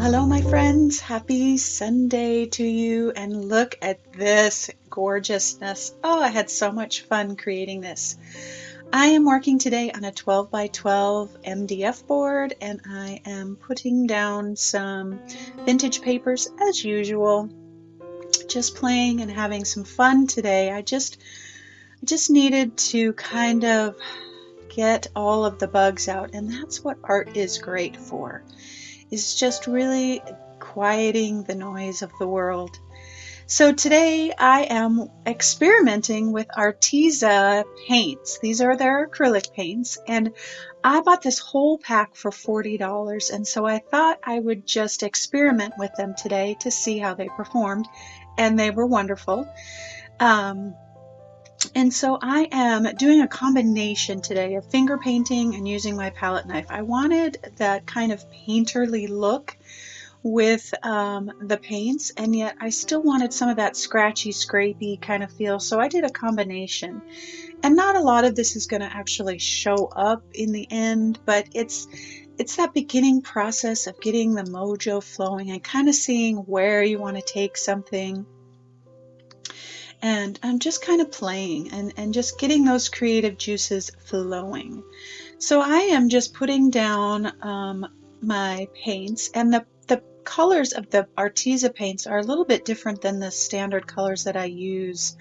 Hello, my friends. Happy Sunday to you. And look at this gorgeousness. Oh, I had so much fun creating this. I am working today on a 12 by 12 MDF board, and I am putting down some vintage papers as usual. Just playing and having some fun today. I just needed to kind of get all of the bugs out, and that's what art is great for. Is just really quieting the noise of the world. So today I am experimenting with Arteza paints. These are their acrylic paints, and I bought this whole pack for $40, and so I thought I would just experiment with them today to see how they performed, and they were wonderful. Um, and so I am doing a combination today of finger painting and using my palette knife. I wanted that kind of painterly look with the paints, and yet I still wanted some of that scratchy, scrapey kind of feel, so I did a combination. And not a lot of this is going to actually show up in the end, but it's that beginning process of getting the mojo flowing and kind of seeing where you want to take something. And I'm just kind of playing and just getting those creative juices flowing. So I am just putting down my paints, and the colors of the Arteza paints are a little bit different than the standard colors that I use.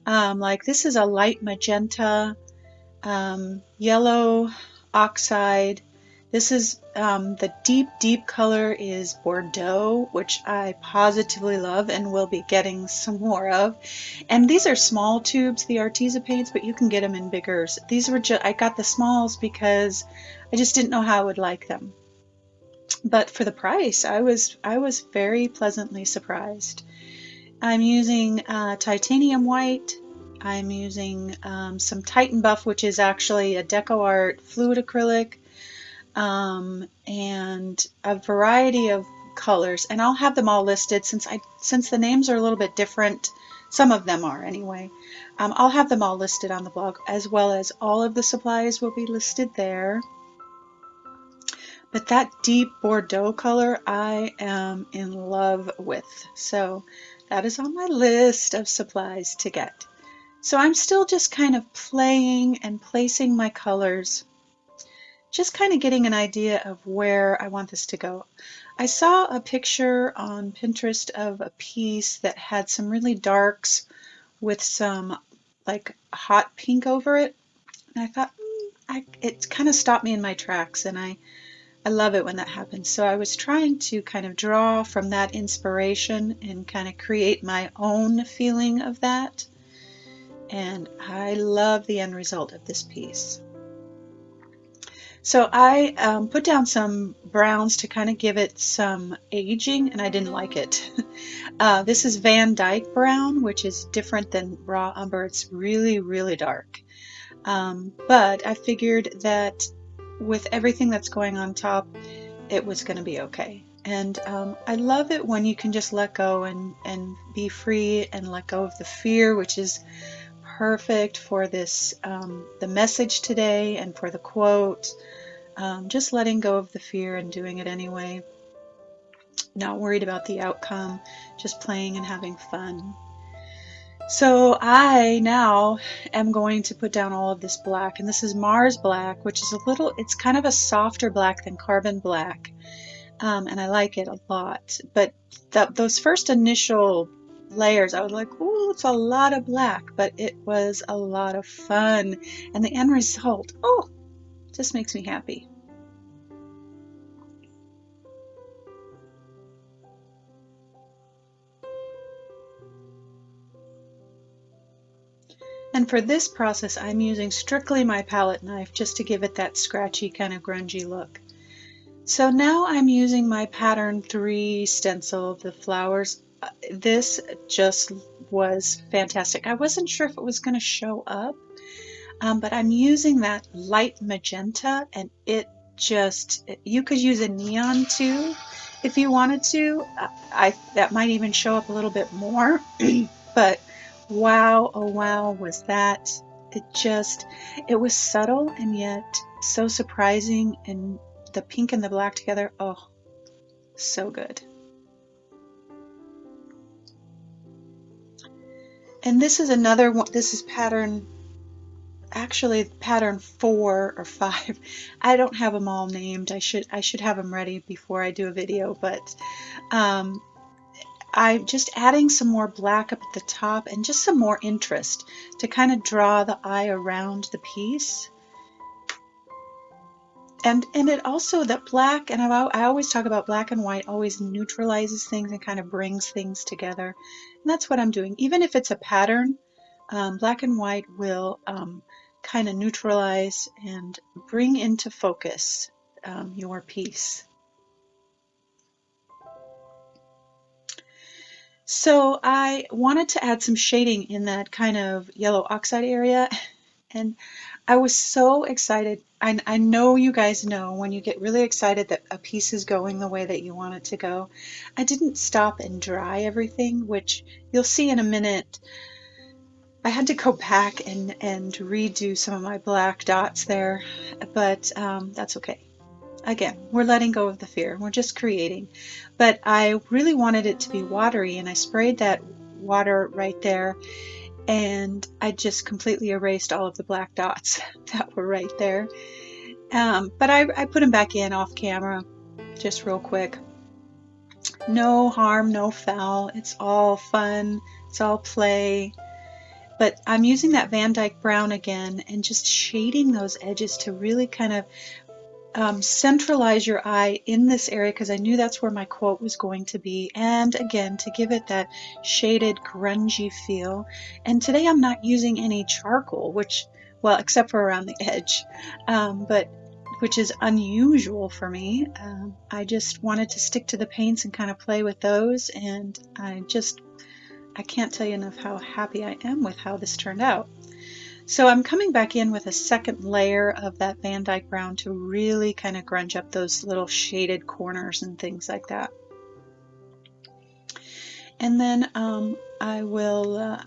Like this is a light magenta, yellow oxide. This is the deep color is Bordeaux, which I positively love and will be getting some more of. And these are small tubes, the Arteza paints, but you can get them in biggers. These were I got the smalls because I just didn't know how I would like them. But for the price, I was very pleasantly surprised. I'm using titanium white. I'm using some Titan Buff, which is actually a Deco Art fluid acrylic, and a variety of colors. And I'll have them all listed since the names are a little bit different. Some of them are anyway. I'll have them all listed on the blog, as well as all of the supplies will be listed there. But that deep Bordeaux color I am in love with. So that is on my list of supplies to get. So I'm still just kind of playing and placing my colors, just kind of getting an idea of where I want this to go. I saw a picture on Pinterest of a piece that had some really darks with some like hot pink over it. And I thought, it kind of stopped me in my tracks, and I love it when that happens. So I was trying to kind of draw from that inspiration and kind of create my own feeling of that. And I love the end result of this piece. So I put down some browns to kind of give it some aging, and I didn't like it. This is Van Dyke brown, which is different than raw umber. It's really dark. But I figured that with everything that's going on top, it was going to be okay. And I love it when you can just let go and be free and let go of the fear, which is perfect for this, the message today and for the quote. Just letting go of the fear and doing it anyway. Not worried about the outcome, just playing and having fun. So I now am going to put down all of this black, and this is Mars black, which is it's kind of a softer black than carbon black, and I like it a lot. But those first initial layers, I was like, oh, it's a lot of black, but it was a lot of fun, and the end result, oh, just makes me happy. And for this process, I'm using strictly my palette knife just to give it that scratchy kind of grungy look. So now I'm using my pattern 3 stencil of the flowers. This just was fantastic. I wasn't sure if it was going to show up, but I'm using that light magenta, and you could use a neon too if you wanted to. That might even show up a little bit more, but wow, oh wow, was that, it was subtle and yet so surprising, and the pink and the black together, oh, So good. And this is another one. This is pattern, actually pattern 4 or 5. I don't have them all named. I should have them ready before I do a video, but I'm just adding some more black up at the top and just some more interest to kind of draw the eye around the piece. And it also, that black, and I always talk about black and white always neutralizes things and kind of brings things together. And that's what I'm doing. Even if it's a pattern, black and white will kind of neutralize and bring into focus your piece. So I wanted to add some shading in that kind of yellow oxide area, and I was so excited. I know you guys know when you get really excited that a piece is going the way that you want it to go. I didn't stop and dry everything, which you'll see in a minute. I had to go back and redo some of my black dots there, but that's okay. Again, we're letting go of the fear. We're just creating. But I really wanted it to be watery, and I sprayed that water right there, and I just completely erased all of the black dots that were right there. But I put them back in off camera, just real quick. No harm, no foul. It's all fun. It's all play. But I'm using that Van Dyke Brown again and just shading those edges to really kind of centralize your eye in this area, because I knew that's where my quote was going to be, and again to give it that shaded grungy feel. And today I'm not using any charcoal, which, well, except for around the edge, but which is unusual for me. I just wanted to stick to the paints and kind of play with those, and I can't tell you enough how happy I am with how this turned out. So I'm coming back in with a second layer of that Van Dyke Brown to really kind of grunge up those little shaded corners and things like that. And then I will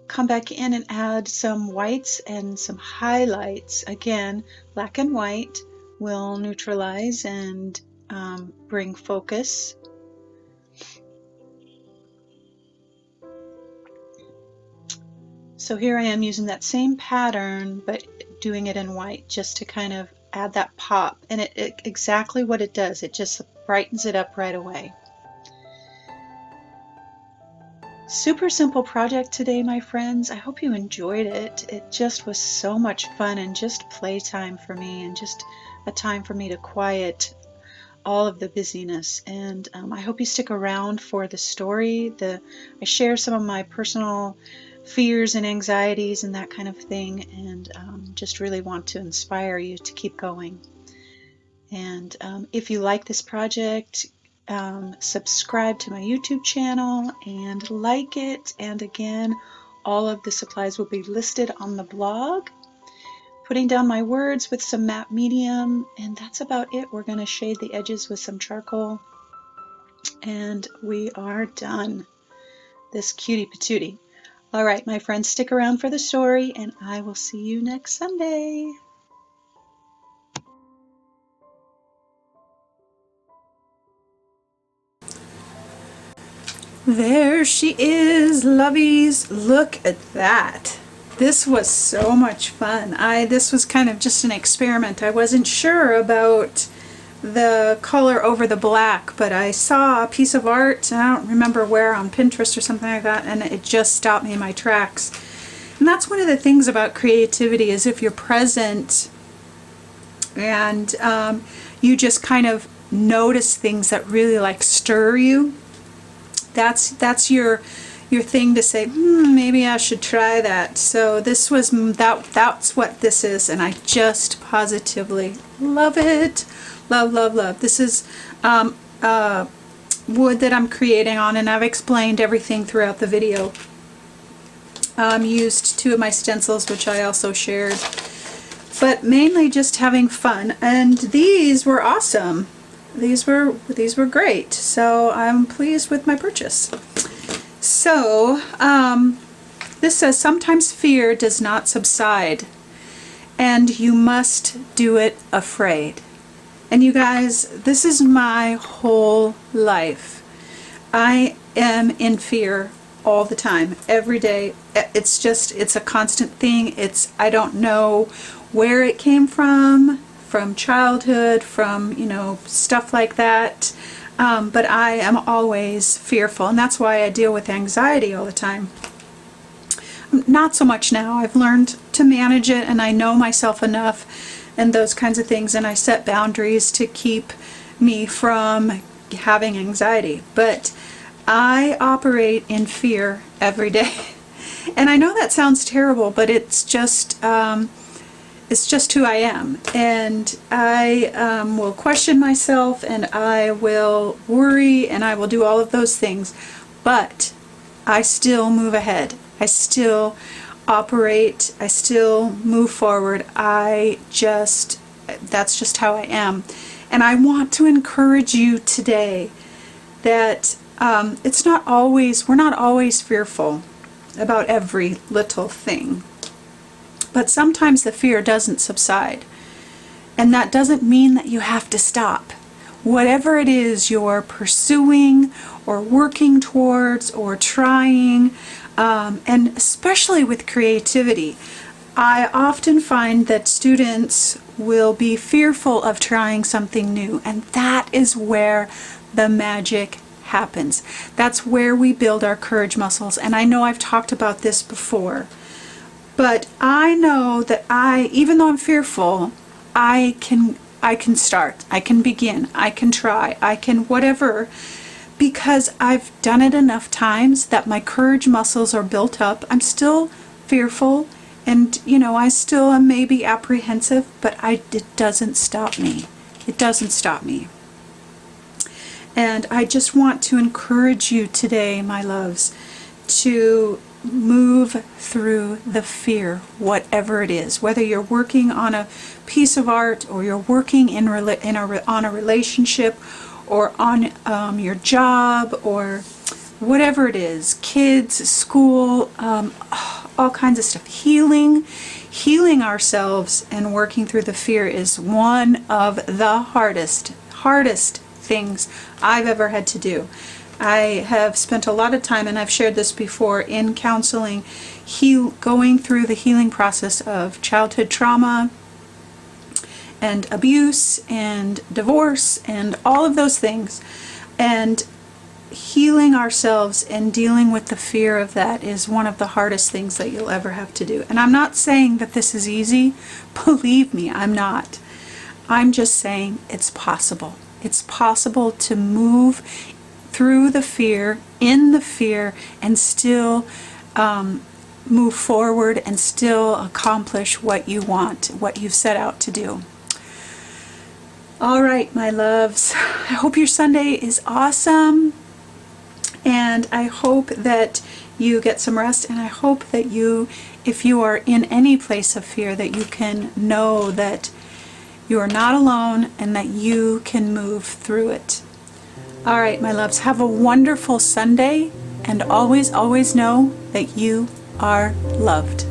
come back in and add some whites and some highlights. Again, black and white will neutralize and bring focus. So here I am using that same pattern, but doing it in white just to kind of add that pop. And it exactly what it does, it just brightens it up right away. Super simple project today, my friends. I hope you enjoyed it. It just was so much fun and just playtime for me, and just a time for me to quiet all of the busyness. And I hope you stick around for the story. I share some of my personal fears and anxieties and that kind of thing, and just really want to inspire you to keep going. And if you like this project, subscribe to my YouTube channel and like it. And again, all of the supplies will be listed on the blog. Putting down my words with some matte medium, and that's about it. We're going to shade the edges with some charcoal, and we are done. This cutie patootie. All right, my friends, stick around for the story, and I will see you next Sunday. There she is, lovies. Look at that. This was so much fun. This was kind of just an experiment. I wasn't sure about the color over the black, but I saw a piece of art, I don't remember where, on Pinterest or something like that, and it just stopped me in my tracks. And that's one of the things about creativity, is if you're present and you just kind of notice things that really like stir you, that's your thing to say, maybe I should try that. So this was that's what this is, and I just positively love it. Love, love, love. This is wood that I'm creating on, and I've explained everything throughout the video. Used 2 of my stencils, which I also shared, but mainly just having fun. And these were awesome. These were great. So I'm pleased with my purchase. So this says, sometimes fear does not subside, and you must do it afraid. And you guys, this is my whole life. I am in fear all the time, every day. It's a constant thing. I don't know where it came from childhood, from, stuff like that. But I am always fearful, and that's why I deal with anxiety all the time. Not so much now. I've learned to manage it, and I know myself enough and those kinds of things, and I set boundaries to keep me from having anxiety. But I operate in fear every day. And I know that sounds terrible, but it's just who I am. And I will question myself, and I will worry, and I will do all of those things. But I still move ahead. I still operate. I still move forward. That's just how I am. And I want to encourage you today that we're not always fearful about every little thing. But sometimes the fear doesn't subside. And that doesn't mean that you have to stop. Whatever it is you're pursuing or working towards or trying, and especially with creativity, I often find that students will be fearful of trying something new, and that is where the magic happens. That's where we build our courage muscles. And I know I've talked about this before, but I know that even though I'm fearful, I can start, I can begin, I can try, I can whatever, because I've done it enough times that my courage muscles are built up. I'm still fearful, and I still am maybe apprehensive, but it doesn't stop me. It doesn't stop me. And I just want to encourage you today, my loves, to move through the fear, whatever it is. Whether you're working on a piece of art, or you're working on a relationship, or on your job, or whatever it is, kids, school, all kinds of stuff. Healing ourselves and working through the fear is one of the hardest things I've ever had to do. I have spent a lot of time, and I've shared this before, in counseling, going through the healing process of childhood trauma and abuse and divorce and all of those things. And healing ourselves and dealing with the fear of that is one of the hardest things that you'll ever have to do. And I'm not saying that this is easy. Believe me, I'm not. I'm just saying it's possible. It's possible to move through the fear, in the fear, and still move forward and still accomplish what you want, what you've set out to do. All right, my loves. I hope your Sunday is awesome. And I hope that you get some rest. And I hope that if you are in any place of fear, that you can know that you are not alone and that you can move through it. All right, my loves. Have a wonderful Sunday. And always, always know that you are loved.